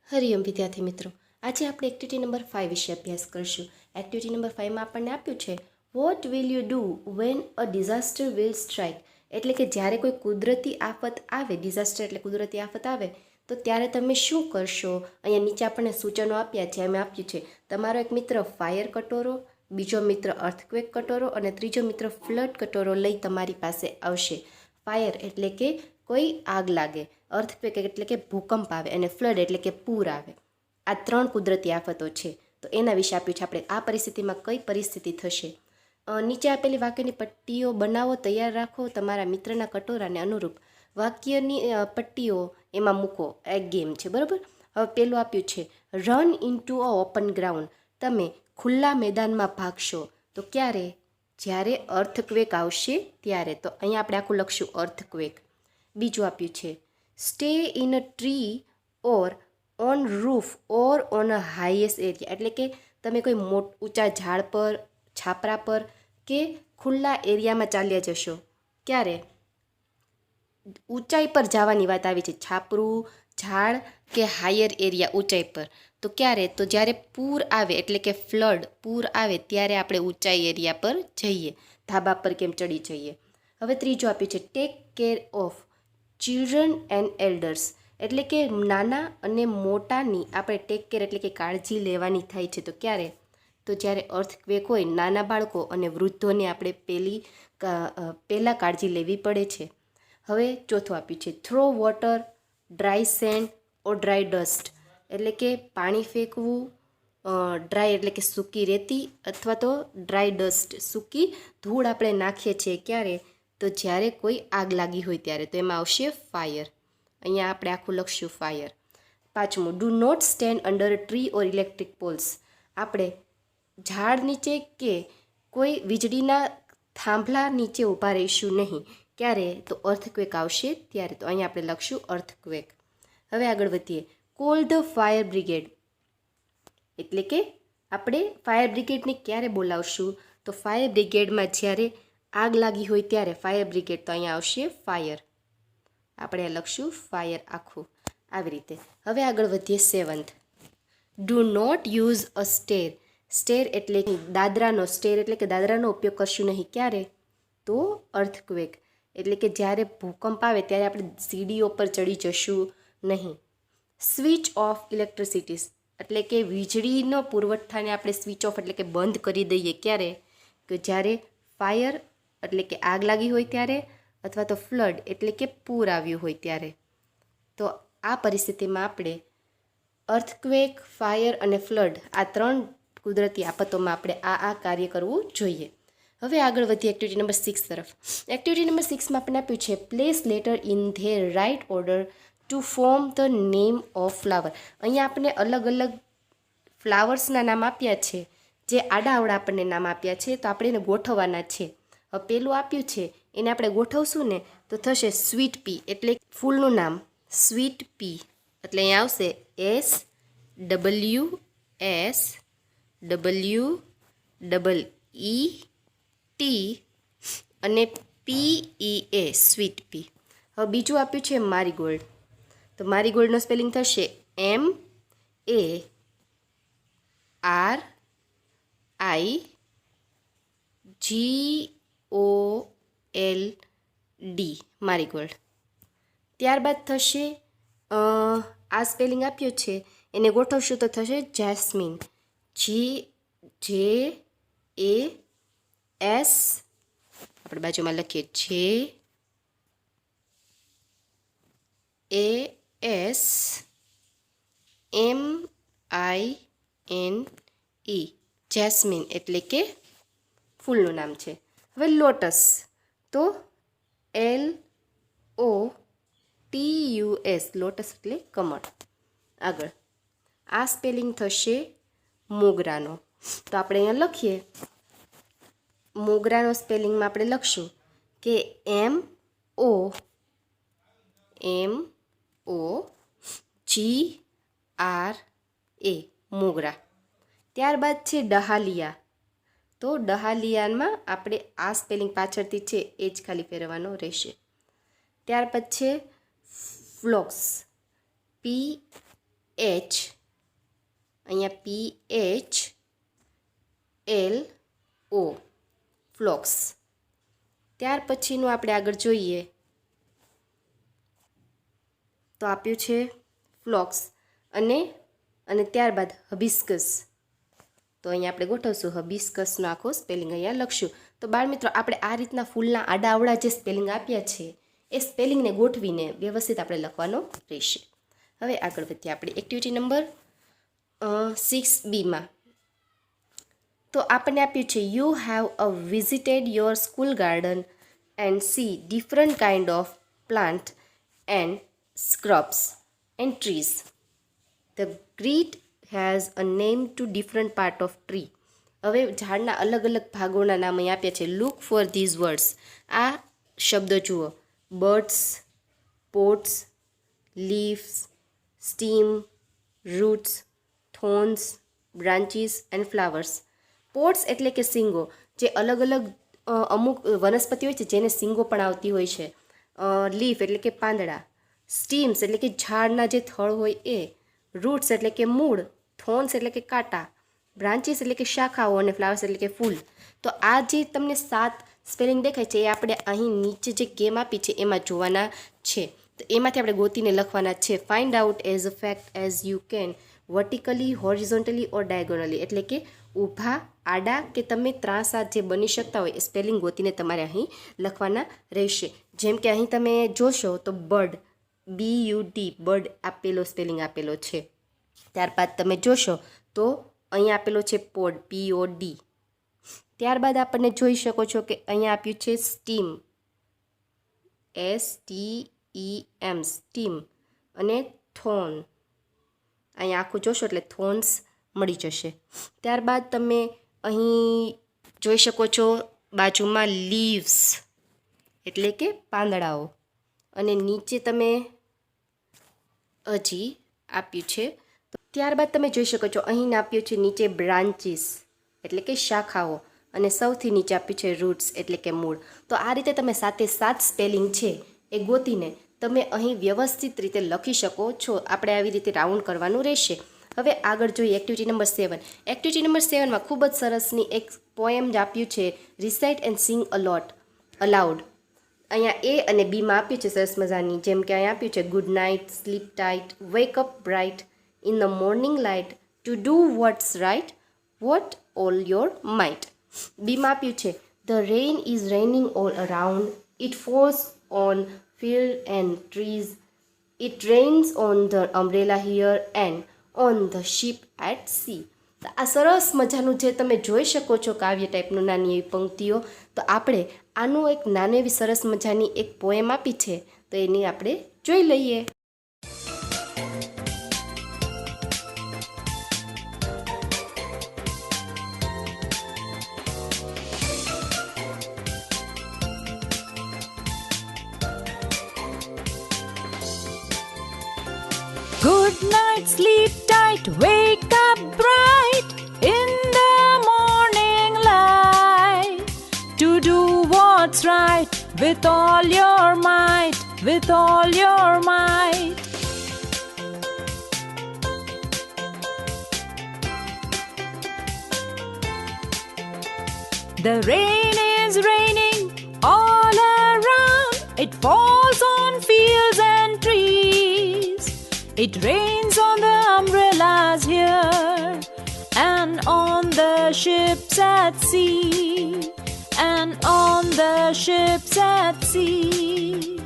હરિઓમ વિદ્યાર્થી મિત્રો, આજે આપણે એક્ટિવિટી નંબર 5 વિશે અભ્યાસ કરશું. એક્ટિવિટી નંબર 5માં આપણને આપ્યું છે what will you do when a disaster will strike, એટલે કે જ્યારે કોઈ કુદરતી આફત આવે, ડિઝાસ્ટર એટલે કુદરતી આફત આવે તો ત્યારે તમે શું કરશો. અહીંયા નીચે આપણને સૂચનો આપ્યા છે. અમે આપ્યું છે તમારો એક મિત્ર ફાયર કટોરો, બીજો મિત્ર અર્થક્વેક કટોરો અને ત્રીજો મિત્ર ફ્લડ કટોરો લઈ તમારી પાસે આવશે. ફાયર એટલે કે કોઈ આગ લાગે, અર્થક્વેક એટલે કે ભૂકંપ આવે અને ફ્લડ એટલે કે પૂર આવે. આ ત્રણ કુદરતી આફતો છે. તો એના વિશે આપ્યું છે આપણે આ પરિસ્થિતિમાં કઈ પરિસ્થિતિ થશે. નીચે આપેલી વાક્યની પટ્ટીઓ બનાવો, તૈયાર રાખો. તમારા મિત્રના કટોરાને અનુરૂપ વાક્યની પટ્ટીઓ એમાં મૂકો. એક ગેમ છે, બરાબર. હવે પેલું આપ્યું છે run into a open ground, તમે ખુલ્લા મેદાનમાં ભાગશો. તો ક્યારે? જ્યારે અર્થક્વેક આવશે ત્યારે. તો અહીંયા આપણે આખું લખશું અર્થક્વેક. બીજું આપ્યું છે stay in a tree or on roof or on a highest area, એટલે કે તમે કોઈ ઊંચા ઝાડ પર, છાપરા પર કે ખુલ્લા એરિયામાં ચાલ્યા જશો. ક્યારે? ઊંચાઈ પર જવાની વાત આવી છે, છાપરું, ઝાડ કે હાયર એરિયા ઊંચાઈ પર. તો ક્યારે? તો જ્યારે પૂર આવે એટલે કે ફ્લડ, પૂર આવે ત્યારે આપણે ઊંચાઈ એરિયા પર જઈએ, ધાબા પર કેમ ચડી જઈએ. હવે ત્રીજું આપ્યું છે take care of children and elders, એટલે કે નાના અને મોટાની આપણે ટેક કેર એટલે કે કાળજી લેવાની થાય છે. તો ક્યારે? તો જ્યારે અર્થક્વેક હોય, નાના બાળકો અને વૃદ્ધોને આપણે પહેલાં કાળજી લેવી પડે છે. હવે ચોથું આપ્યું છે થ્રો વોટર, ડ્રાય સેન્ડ ઓર ડ્રાય ડસ્ટ, એટલે કે પાણી ફેંકવું, ડ્રાય એટલે કે સૂકી રેતી, અથવા તો ડ્રાય ડસ્ટ સૂકી ધૂળ આપણે નાખીએ છીએ. ક્યારે? તો જ્યારે કોઈ આગ લાગી હોય ત્યારે. તો એમાં આવશે ફાયર. અહીંયા આપણે આખું લખશું ફાયર. પાંચમું do not stand under tree or electric poles, આપણે ઝાડ નીચે કે કોઈ વીજળીના થાંભલા નીચે ઊભા રહીશું નહીં. ક્યારે? તો અર્થક્વેક આવશે ત્યારે. તો અહીંયા આપણે લખશું અર્થક્વેક. હવે આગળ વધીએ. કોલ ધ ફાયર બ્રિગેડ, એટલે કે આપણે ફાયર બ્રિગેડને ક્યારે બોલાવશું? તો ફાયર બ્રિગેડમાં જ્યારે આગ લાગી હોય ત્યારે ફાયર બ્રિગેડ. તો અહીંયા આવશે ફાયર. આપણે લખશું ફાયર આખું આવી રીતે. હવે આગળ વધીએ. Seventh, do not use a stair. Stair એટલે દાદરાનો, સ્ટેર એટલે કે દાદરાનો ઉપયોગ કરશું નહીં. ક્યારે? તો અર્થક્વેક એટલે કે જ્યારે ભૂકંપ આવે ત્યારે આપણે સીડીઓ પર ચડી જશું નહીં. સ્વિચ ઓફ ઇલેક્ટ્રિસિટીઝ, એટલે કે વીજળીનો પુરવઠાને આપણે સ્વિચ ઓફ એટલે કે બંધ કરી દઈએ. ક્યારે? કે જ્યારે ફાયર એટલે કે આગ લાગી હોય ત્યારે, અથવા તો ફ્લડ એટલે કે પૂર આવ્યું હોય ત્યારે. તો આ પરિસ્થિતિમાં આપણે અર્થક્વેક, ફાયર અને ફ્લડ, આ ત્રણ કુદરતી આફતોમાં આપણે આ કાર્ય કરવું જોઈએ. હવે આગળ વધીએ એક્ટિવિટી નંબર 6 તરફ. એક્ટિવિટી નંબર 6માં આપણે આપ્યું છે place letter in their right order to form the name of flower. અહીંયા આપણે અલગ અલગ ફ્લાવર્સના નામ આપ્યા છે, જે આડાઅવળા આપણને નામ આપ્યા છે. તો આપણે એને ગોઠવવાના છે. હવે પેલું આપ્યું છે એને આપણે ગોઠવશું ને તો થશે સ્વીટ પી, એટલે ફૂલનું નામ સ્વીટ પી. એટલે અહીંયા આવશે SWSWEET અને PEA, સ્વીટ પી. હવે બીજું આપ્યું છે મારીગોલ્ડ. તો મારીગોલ્ડનો સ્પેલિંગ થશે MARIGOLD, મારીગોલ્ડ. ત્યારબાદ થશે આ સ્પેલિંગ આપ્યો છે એને ગોઠવશું તો થશે જેસ્મીન, JAS, આપણે બાજુમાં લખીએ JASMINE, જેસ્મીન એટલે કે ફૂલનું નામ છે. હવે લોટસ, તો LOTUS, લોટસ એટલે કમળ. આગળ આ સ્પેલિંગ થશે મોગરાનો. તો આપણે અહીંયા લખીએ મોગરાનો સ્પેલિંગમાં આપણે લખશું કે MOGRA, મોગરા. ત્યારબાદ છે ડહાલિયા. તો ડહાલિયામાં આપણે આ સ્પેલિંગ પાછળથી છે એ જ ખાલી ફેરવવાનો રહેશે. ત્યાર પછી ફ્લોક્સ, અહીંયા PHLO ફ્લોક્સ. ત્યાર પછીનું આપણે આગળ જોઈએ તો આપ્યું છે ફ્લોક્સ અને ત્યારબાદ હબિસ્કસ. તો અહીંયા આપણે ગોઠવશું હબિસ્કસનો આખો સ્પેલિંગ અહીંયા લખશું. તો બાળમિત્રો આપણે આ રીતના ફૂલના આડાઅવળા જે સ્પેલિંગ આપ્યા છે એ સ્પેલિંગને ગોઠવીને વ્યવસ્થિત આપણે લખવાનો રહેશે. હવે આગળ વધીએ આપણે એક્ટિવિટી નંબર 6B. તો આપણને આપ્યું છે you have a visited your school garden and see different kind of plant and scrubs and trees. The grid has a name to different part of tree. હવે ઝાડના અલગ અલગ ભાગોના નામ અહીં આપ્યા છે. Look for these words. આ શબ્દો જુઓ: buds, pods, leaves, stem, roots, thorns, branches and flowers. Pods એટલે કે સિંગો, જે અલગ અલગ અમુક વનસ્પતિ હોય છે જેને સિંગો પણ આવતી હોય છે. લીફ એટલે કે પાંદડા, સ્ટીમ્સ એટલે કે ઝાડના જે થળ હોય એ, રૂટ્સ એટલે કે મૂળ, થોર્ન્સ એટલે કે કાંટા, બ્રાન્ચીસ એટલે કે શાખાઓ અને ફ્લાવર્સ એટલે કે ફૂલ. તો આ જે તમને 7 સ્પેલિંગ દેખાય છે એ આપણે અહીં નીચે જે ગેમ આપી છે એમાં જોવાના છે. તો એમાંથી આપણે ગોતીને લખવાના છે. Find out as a fact as you can, vertically, horizontally or diagonally. એટલે કે ઊભા, આડા કે તમે ત્રાંસા જે બની શકતા હોય એ સ્પેલિંગ ગોતીને તમારે અહીં લખવાના રહેશે. જેમ કે અહીં તમે જોશો તો બર્ડ, BUD, બર્ડ આપેલો સ્પેલિંગ આપેલો છે. ત્યારબાદ તમે જોશો તો અહીંયા આપેલો છે પોડ, POD. ત્યારબાદ આપણને જોઈ શકો છો કે અહીંયા આપ્યું છે સ્ટીમ, STEM, સ્ટીમ, અને થોર્ન. અહીંયા આખું જોશો એટલે થોર્ન્સ મળી જશે. ત્યારબાદ તમે અહીં જોઈ શકો છો બાજુમાં લીવ્સ એટલે કે પાંદડાઓ, અને નીચે તમે હજી આપ્યું છે. ત્યારબાદ તમે જોઈ શકો છો અહીં આપ્યું છે નીચે બ્રાન્ચીસ એટલે કે શાખાઓ, અને સૌથી નીચે આપ્યું છે રૂટ્સ એટલે કે મૂળ. તો આ રીતે તમે 7 સ્પેલિંગ છે એ ગોતીને તમે અહીં વ્યવસ્થિત રીતે લખી શકો છો. આપણે આવી રીતે રાઉન્ડ કરવાનું રહેશે. હવે આગળ જોઈએ એક્ટિવિટી નંબર 7. એક્ટિવિટી નંબર 7માં ખૂબ જ સરસની એક પોએમ આપ્યું છે, રિસાઇટ એન્ડ સિંગ અલાઉડ. અહીંયા A અને Bમાં આપ્યું છે સરસ મજાની. જેમ કે અહીંયા આપ્યું છે good night, sleep tight, wake up bright, in the morning light, to do what's right, what all your might. Bમાં આપ્યું છે the rain is raining all around, it falls on field and trees, it rains on the umbrella here and on the ship at sea. તો આ સરસ મજાનું જે તમે જોઈ શકો છો કાવ્ય ટાઈપનું નાની એવી પંક્તિઓ. તો આપણે આનું એક નાની એવી સરસ મજાની એક પોએમ આપી છે તો એની આપણે જોઈ લઈએ. Good night, sleep tight, wake up bright in the morning light, to do what's right with all your might, with all your might. The rain is raining all around, it falls on fields and trees. It rains on the umbrellas here and on the ships at sea, and on the ships at sea.